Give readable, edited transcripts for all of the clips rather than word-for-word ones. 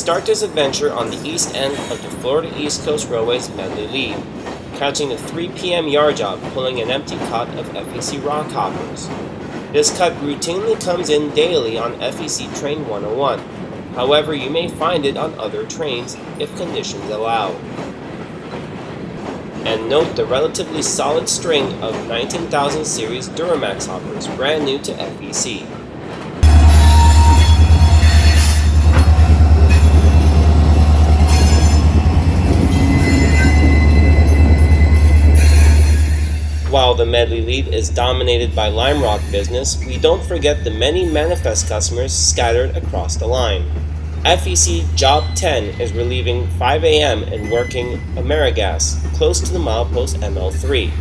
start this adventure on the east end of the Florida East Coast Railway's Medley lead, catching the 3 p.m. yard job pulling an empty cut of FEC rock hoppers. This cut routinely comes in daily on FEC Train 101, however you may find it on other trains if conditions allow. And note the relatively solid string of 19,000 series Duramax hoppers brand new to FEC. While the Medley lead is dominated by lime rock business, we don't forget the many manifest customers scattered across the line. FEC Job 10 is relieving 5 a.m. and working AmeriGas, close to the milepost ML3.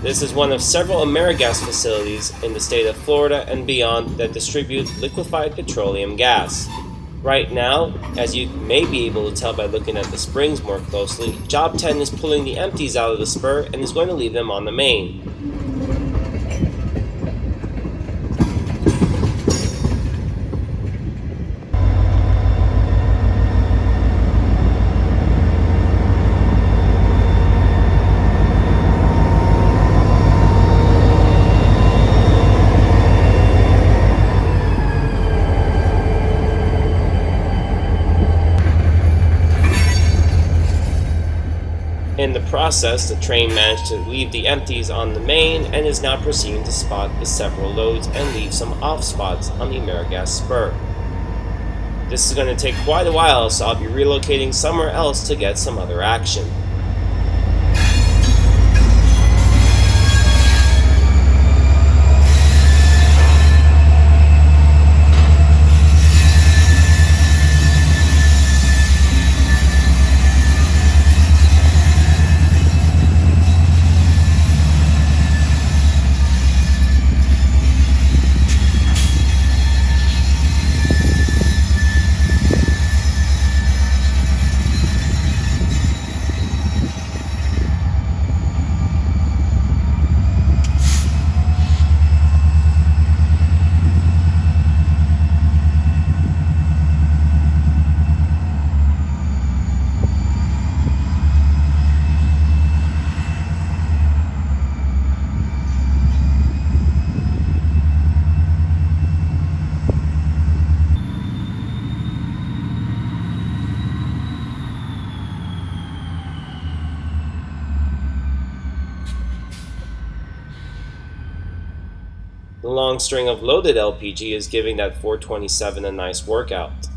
This is one of several AmeriGas facilities in the state of Florida and beyond that distribute liquefied petroleum gas. Right now, as you may be able to tell by looking at the springs more closely, Job 10 is pulling the empties out of the spur and is going to leave them on the main. In the process, the train managed to leave the empties on the main and is now proceeding to spot the several loads and leave some off spots on the AmeriGas spur. This is going to take quite a while, so I'll be relocating somewhere else to get some other action. The long string of loaded LPG is giving that 427 a nice workout.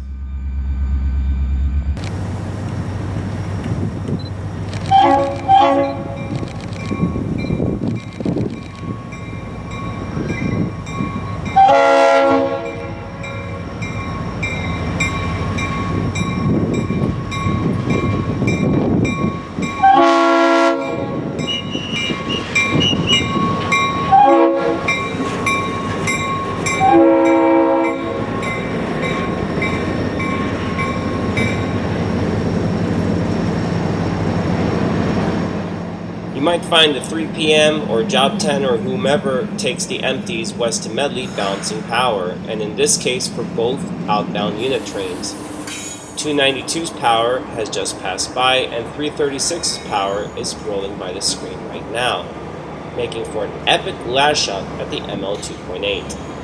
You might find the 3 p.m. or Job 10 or whomever takes the empties west to Medley balancing power, and in this case for both outbound unit trains. 292's power has just passed by and 336's power is rolling by the screen right now, making for an epic last shot at the ML 2.8.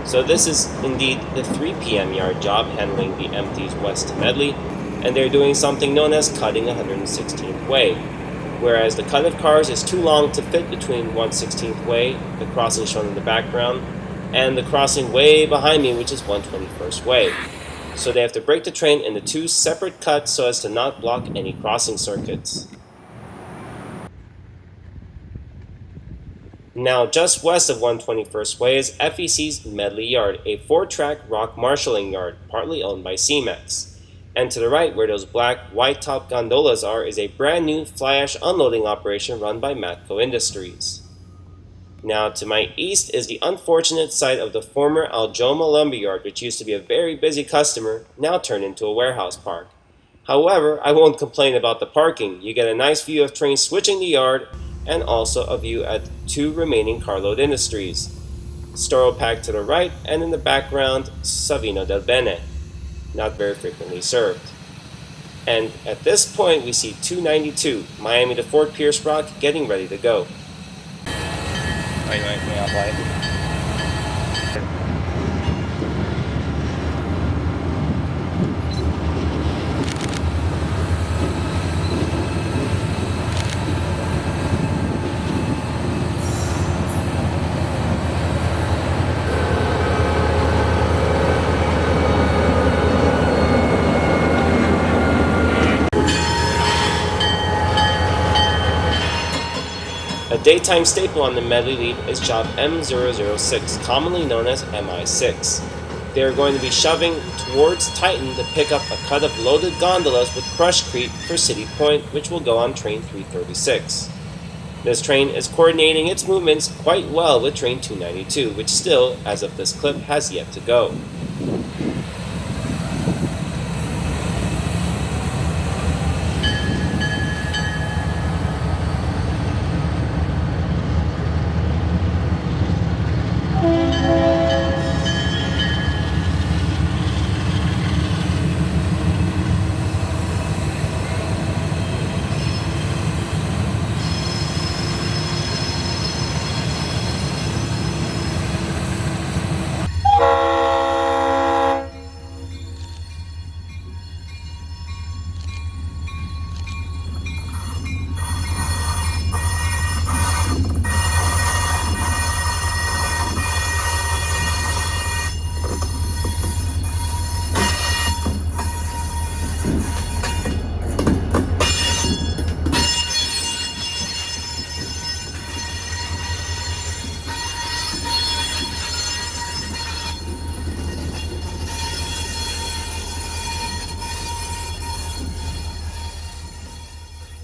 So this is indeed the 3 p.m. yard job handling the empties west to Medley, and they're doing something known as cutting 116th way, whereas the cut of cars is too long to fit between 116th way, the crossing shown in the background, and the crossing way behind me, which is 121st way. So they have to break the train into 2 separate cuts so as to not block any crossing circuits. Now, just west of 121st Way is FEC's Medley Yard, a 4-track rock marshalling yard, partly owned by CMEX. And to the right, where those black, white-top gondolas are, is a brand new fly ash unloading operation run by Matco Industries. Now, to my east is the unfortunate site of the former Aljoma Lumberyard, which used to be a very busy customer, now turned into a warehouse park. However, I won't complain about the parking. You get a nice view of trains switching the yard, and also a view at 2 remaining carload industries. Storopac to the right, and in the background, Savino del Bene, not very frequently served. And at this point, we see 292, Miami to Fort Pierce Rock, getting ready to go. A daytime staple on the Medley lead is job M006, commonly known as MI6. They are going to be shoving towards Titan to pick up a cut of loaded gondolas with Crushcrete for City Point, which will go on train 336. This train is coordinating its movements quite well with train 292, which still, as of this clip, has yet to go.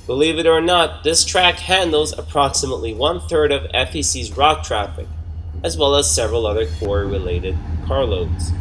Believe it or not, this track handles approximately 1/3 of FEC's rock traffic, as well as several other quarry-related carloads.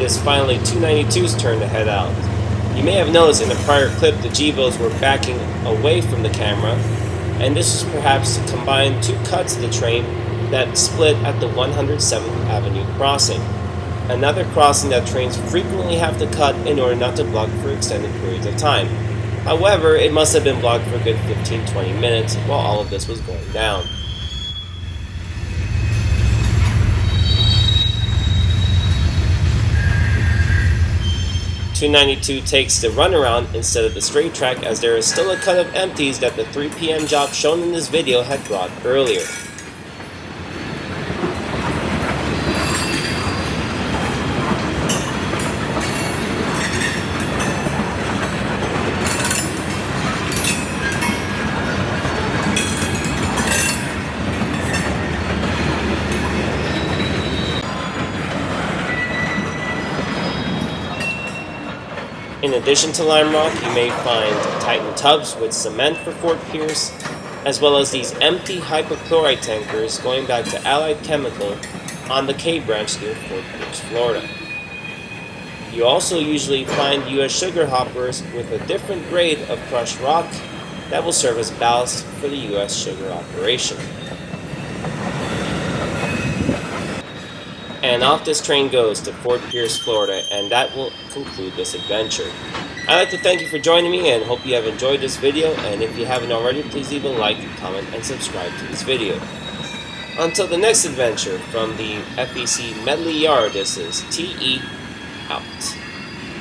it is finally 292's turn to head out. You may have noticed in a prior clip the GVOs were backing away from the camera, and this is perhaps to combine two cuts of the train that split at the 107th Avenue crossing, another crossing that trains frequently have to cut in order not to block for extended periods of time. However, it must have been blocked for a good 15-20 minutes while all of this was going down. (292) takes the runaround instead of the straight track, as there is still a cut of empties that the 3 p.m. job shown in this video had brought earlier. In addition to lime rock, you may find Titan tubs with cement for Fort Pierce, as well as these empty hypochlorite tankers going back to Allied Chemical on the K branch near Fort Pierce, Florida. You also usually find U.S. sugar hoppers with a different grade of crushed rock that will serve as ballast for the U.S. sugar operation. And off this train goes to Fort Pierce, Florida, and that will conclude this adventure. I'd like to thank you for joining me and hope you have enjoyed this video, and if you haven't already, please leave a like, comment, and subscribe to this video. Until the next adventure from the FEC Medley Yard, this is TE out.